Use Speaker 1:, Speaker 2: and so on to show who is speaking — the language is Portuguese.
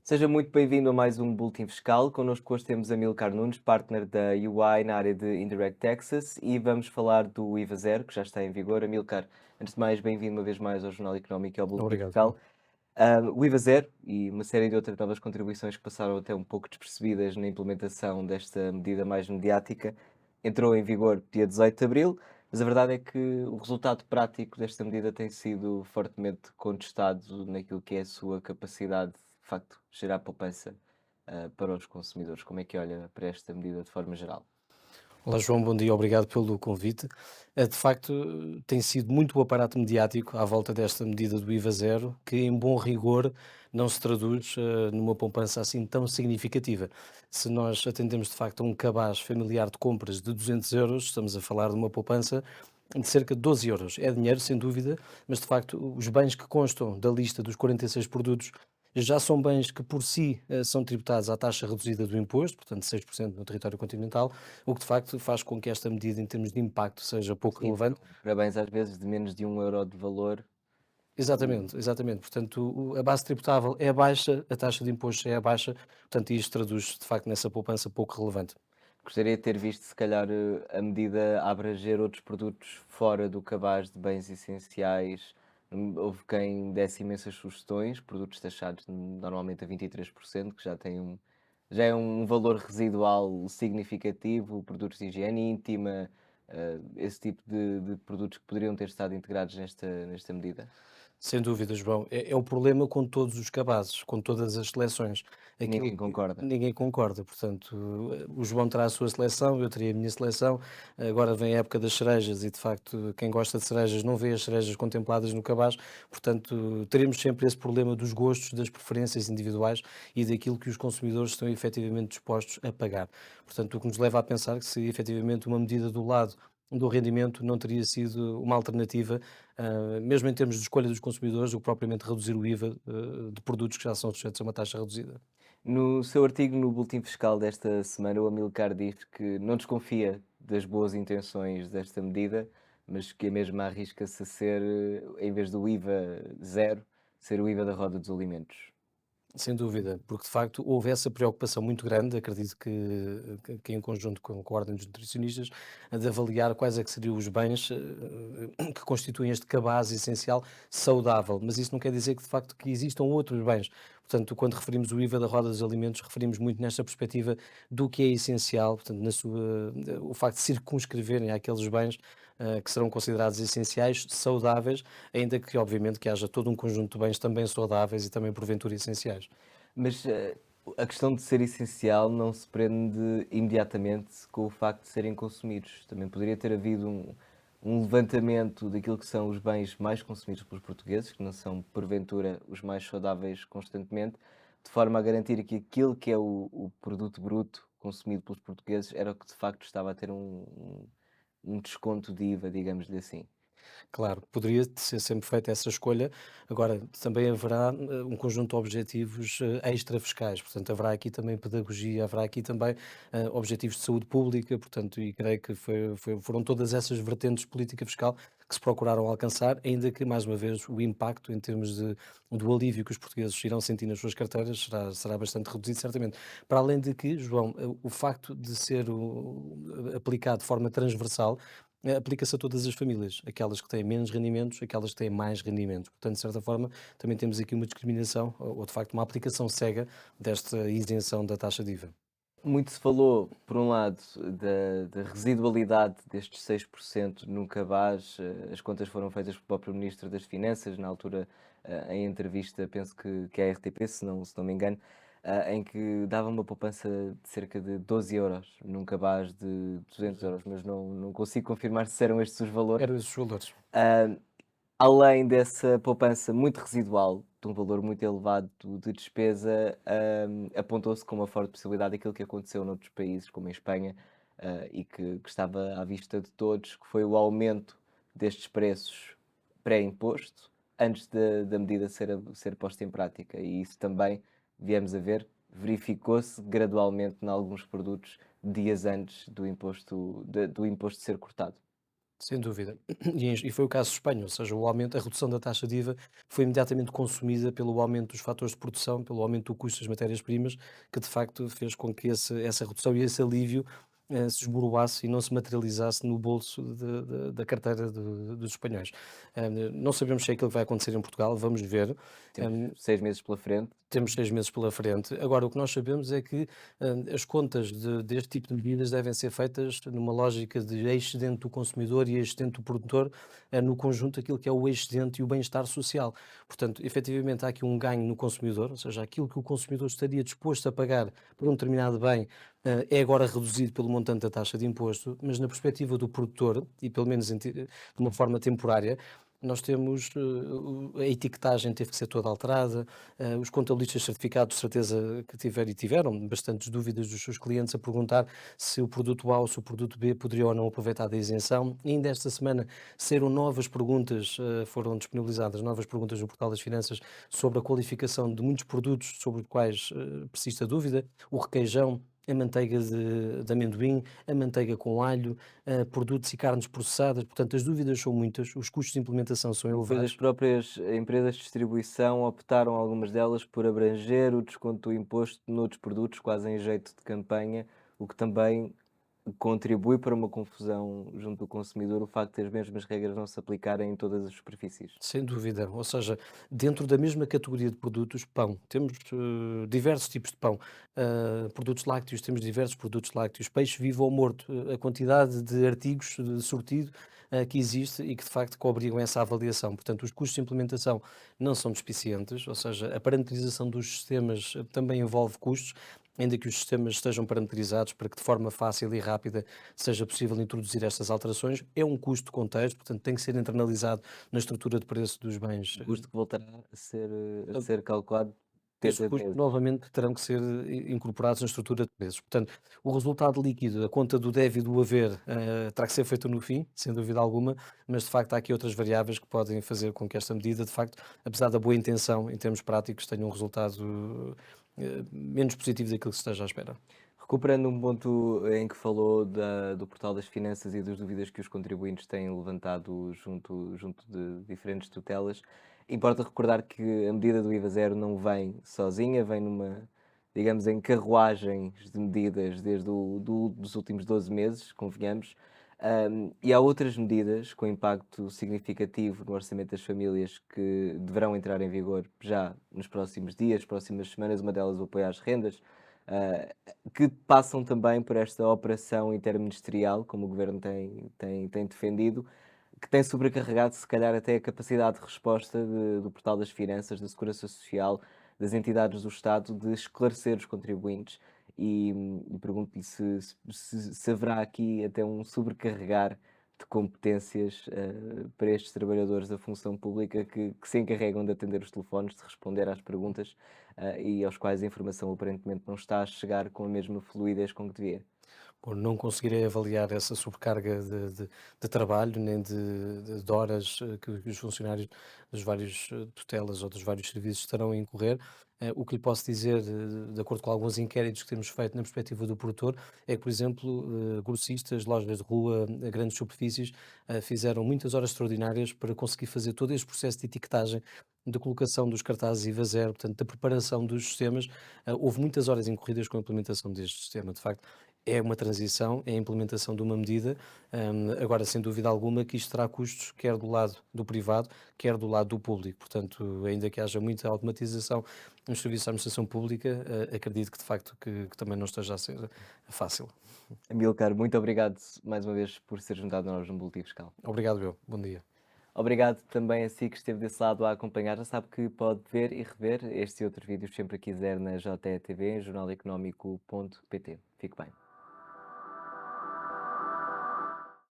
Speaker 1: Seja muito bem-vindo a mais um Boletim Fiscal. Connosco hoje temos Amilcar Nunes, partner da UI na área de Indirect Taxes, e vamos falar do IVA zero, que já está em vigor. Amilcar, antes de mais, bem-vindo uma vez mais ao Jornal Económico e ao Boletim
Speaker 2: Obrigado,
Speaker 1: Fiscal.
Speaker 2: João.
Speaker 1: O IVA zero e uma série de outras novas contribuições que passaram até um pouco despercebidas na implementação desta medida mais mediática, entrou em vigor dia 18 de abril, mas a verdade é que o resultado prático desta medida tem sido fortemente contestado naquilo que é a sua capacidade de facto gerar poupança para os consumidores. Como é que olha para esta medida de forma geral?
Speaker 2: Olá, João, bom dia, obrigado pelo convite. De facto, tem sido muito o aparato mediático à volta desta medida do IVA zero, que, em bom rigor, não se traduz numa poupança assim tão significativa. Se nós atendemos, de facto, a um cabaz familiar de compras de 200 euros, estamos a falar de uma poupança de cerca de 12 euros. É dinheiro, sem dúvida, mas, de facto, os bens que constam da lista dos 46 produtos já são bens que por si são tributados à taxa reduzida do imposto, portanto 6% no território continental, o que de facto faz com que esta medida em termos de impacto seja pouco
Speaker 1: Sim,
Speaker 2: relevante.
Speaker 1: para bens às vezes de menos de 1 euro de valor.
Speaker 2: Exatamente, exatamente. Portanto, a base tributável é baixa, a taxa de imposto é baixa, portanto isto traduz de facto nessa poupança pouco relevante.
Speaker 1: Gostaria de ter visto, se calhar, a medida a abranger outros produtos fora do cabaz de bens essenciais. Houve quem desse imensas sugestões, produtos taxados normalmente a 23%, que já é um valor residual significativo, produtos de higiene íntima, esse tipo de produtos que poderiam ter estado integrados nesta medida.
Speaker 2: Sem dúvida, João. É o problema com todos os cabazes, com todas as seleções.
Speaker 1: E
Speaker 2: Aquilo
Speaker 1: ninguém
Speaker 2: que
Speaker 1: concorda.
Speaker 2: ninguém concorda. Portanto, o João terá a sua seleção, eu teria a minha seleção. Agora vem a época das cerejas e, de facto, quem gosta de cerejas não vê as cerejas contempladas no cabaz. Portanto, teremos sempre esse problema dos gostos, das preferências individuais e daquilo que os consumidores estão efetivamente dispostos a pagar. Portanto, o que nos leva a pensar que se efetivamente uma medida do lado do rendimento não teria sido uma alternativa, mesmo em termos de escolha dos consumidores, do que propriamente reduzir o IVA, de produtos que já são sujeitos a uma taxa reduzida.
Speaker 1: No seu artigo no Boletim Fiscal desta semana, o Amilcar diz que não desconfia das boas intenções desta medida, mas que a mesma arrisca-se a ser, em vez do IVA zero, ser o IVA da roda dos alimentos.
Speaker 2: Sem dúvida, porque de facto houve essa preocupação muito grande, acredito que em conjunto com a Ordem dos Nutricionistas, de avaliar quais é que seriam os bens que constituem este cabaz essencial saudável, mas isso não quer dizer que de facto que existam outros bens. Portanto, quando referimos o IVA da roda dos alimentos, referimos muito nesta perspectiva do que é essencial, portanto, o facto de circunscreverem aqueles bens que serão considerados essenciais, saudáveis, ainda que obviamente que haja todo um conjunto de bens também saudáveis e também porventura essenciais.
Speaker 1: Mas a questão de ser essencial não se prende imediatamente com o facto de serem consumidos. Também poderia ter havido um levantamento daquilo que são os bens mais consumidos pelos portugueses, que não são, porventura, os mais saudáveis constantemente, de forma a garantir que aquilo que é o produto bruto consumido pelos portugueses era o que de facto estava a ter um desconto de IVA, digamos-lhe assim.
Speaker 2: Claro, poderia ser sempre feita essa escolha. Agora, também haverá um conjunto de objetivos extra-fiscais, portanto, haverá aqui também pedagogia, haverá aqui também objetivos de saúde pública, portanto, e creio que foram todas essas vertentes de política fiscal que se procuraram alcançar, ainda que, mais uma vez, o impacto em termos do alívio que os portugueses irão sentir nas suas carteiras será bastante reduzido, certamente. Para além de que, João, o facto de ser aplicado de forma transversal, aplica-se a todas as famílias, aquelas que têm menos rendimentos, aquelas que têm mais rendimentos. Portanto, de certa forma, também temos aqui uma discriminação ou de facto uma aplicação cega desta isenção da taxa de IVA.
Speaker 1: Muito se falou, por um lado, da residualidade destes 6% no cabaz. As contas foram feitas pelo próprio Ministro das Finanças, na altura, em entrevista, penso que é a RTP, se não me engano, em que dava uma poupança de cerca de 12 euros num cabaz de 200 euros, mas não consigo confirmar se eram estes os valores.
Speaker 2: Eram esses os valores.
Speaker 1: Ah, Além dessa poupança muito residual, de um valor muito elevado de despesa, apontou-se com uma forte possibilidade aquilo que aconteceu noutros países, como em Espanha, e que estava à vista de todos, que foi o aumento destes preços pré-imposto, antes da medida ser posta em prática. E isso também, viemos a ver, verificou-se gradualmente em alguns produtos, dias antes do imposto ser cortado.
Speaker 2: Sem dúvida. E foi o caso de Espanha, ou seja, o aumento, a redução da taxa de IVA foi imediatamente consumida pelo aumento dos fatores de produção, pelo aumento do custo das matérias-primas, que de facto fez com que essa redução e esse alívio se esboroasse e não se materializasse no bolso da carteira dos espanhóis. Não sabemos se é aquilo que vai acontecer em Portugal, vamos ver.
Speaker 1: Temos 6 meses pela frente.
Speaker 2: Temos 6 meses pela frente. Agora, o que nós sabemos é que, as contas deste tipo de medidas devem ser feitas numa lógica de excedente do consumidor e excedente do produtor, no conjunto aquilo que é o excedente e o bem-estar social. Portanto, efetivamente, há aqui um ganho no consumidor, ou seja, aquilo que o consumidor estaria disposto a pagar por um determinado bem, é agora reduzido pelo montante da taxa de imposto, mas na perspectiva do produtor, e pelo menos de uma forma temporária, nós temos, a etiquetagem teve que ser toda alterada, os contabilistas certificados, de certeza que tiveram bastantes dúvidas dos seus clientes a perguntar se o produto A ou se o produto B poderia ou não aproveitar da isenção. E ainda esta semana saíram novas perguntas, foram disponibilizadas novas perguntas no Portal das Finanças sobre a qualificação de muitos produtos sobre os quais persiste a dúvida, o requeijão, a manteiga de amendoim, a manteiga com alho, produtos e carnes processadas. Portanto, as dúvidas são muitas, os custos de implementação são
Speaker 1: Depois as
Speaker 2: elevados.
Speaker 1: próprias empresas de distribuição optaram, algumas delas, por abranger o desconto do imposto noutros produtos, quase em jeito de campanha, o que também contribui para uma confusão junto do consumidor, o facto de as mesmas regras não se aplicarem em todas as superfícies.
Speaker 2: Sem dúvida, ou seja, dentro da mesma categoria de produtos, pão, temos diversos tipos de pão. Produtos lácteos, temos diversos produtos lácteos, peixe vivo ou morto, a quantidade de artigos de sortido que existe e que de facto obrigam essa avaliação. Portanto, os custos de implementação não são despicientes, ou seja, a parametrização dos sistemas também envolve custos, ainda que os sistemas estejam parametrizados para que de forma fácil e rápida seja possível introduzir estas alterações. É um custo de contexto, portanto tem que ser internalizado na estrutura de preço dos bens.
Speaker 1: O custo que voltará a ser calculado
Speaker 2: Esses
Speaker 1: dentro de
Speaker 2: custos
Speaker 1: meses.
Speaker 2: novamente terão que ser incorporados na estrutura de preços. Portanto, o resultado líquido, a conta do deve e do haver, terá que ser feito no fim, sem dúvida alguma, mas de facto há aqui outras variáveis que podem fazer com que esta medida, de facto, apesar da boa intenção, em termos práticos, tenha um resultado menos positivo daquilo que se esteja à espera.
Speaker 1: Recuperando um ponto em que falou do Portal das Finanças e das dúvidas que os contribuintes têm levantado junto de diferentes tutelas, importa recordar que a medida do IVA zero não vem sozinha, vem digamos, em carruagens de medidas desde dos últimos 12 meses, convenhamos, e há outras medidas com impacto significativo no orçamento das famílias que deverão entrar em vigor já nos próximos dias, próximas semanas, uma delas o apoio às rendas, ah, que passam também por esta operação interministerial, como o Governo tem defendido, que tem sobrecarregado, se calhar, até a capacidade de resposta do Portal das Finanças, da Segurança Social, das entidades do Estado, de esclarecer os contribuintes. E pergunto-lhe se haverá aqui até um sobrecarregar de competências para estes trabalhadores da função pública que se encarregam de atender os telefones, de responder às perguntas e aos quais a informação aparentemente não está a chegar com a mesma fluidez com que devia.
Speaker 2: Por não conseguirem avaliar essa sobrecarga de trabalho, nem de horas que os funcionários dos vários tutelas ou dos vários serviços estarão a incorrer. O que lhe posso dizer, de acordo com alguns inquéritos que temos feito na perspectiva do produtor, é que, por exemplo, grossistas, lojas de rua, grandes superfícies, fizeram muitas horas extraordinárias para conseguir fazer todo este processo de etiquetagem, da colocação dos cartazes IVA zero, portanto, da preparação dos sistemas. Houve muitas horas incorridas com a implementação deste sistema. De facto, é uma transição, é a implementação de uma medida. Agora, sem dúvida alguma, que isto terá custos, quer do lado do privado, quer do lado do público. Portanto, ainda que haja muita automatização nos serviços de administração pública, acredito que de facto que também não esteja a ser fácil.
Speaker 1: Amilcar, muito obrigado mais uma vez por ser juntado a nós no Boletim Fiscal.
Speaker 2: Obrigado, eu. Bom dia.
Speaker 1: Obrigado também a si que esteve desse lado a acompanhar. Já sabe que pode ver e rever este e outros vídeos sempre que quiser na JTV, em jornaleconómico.pt. Fique bem.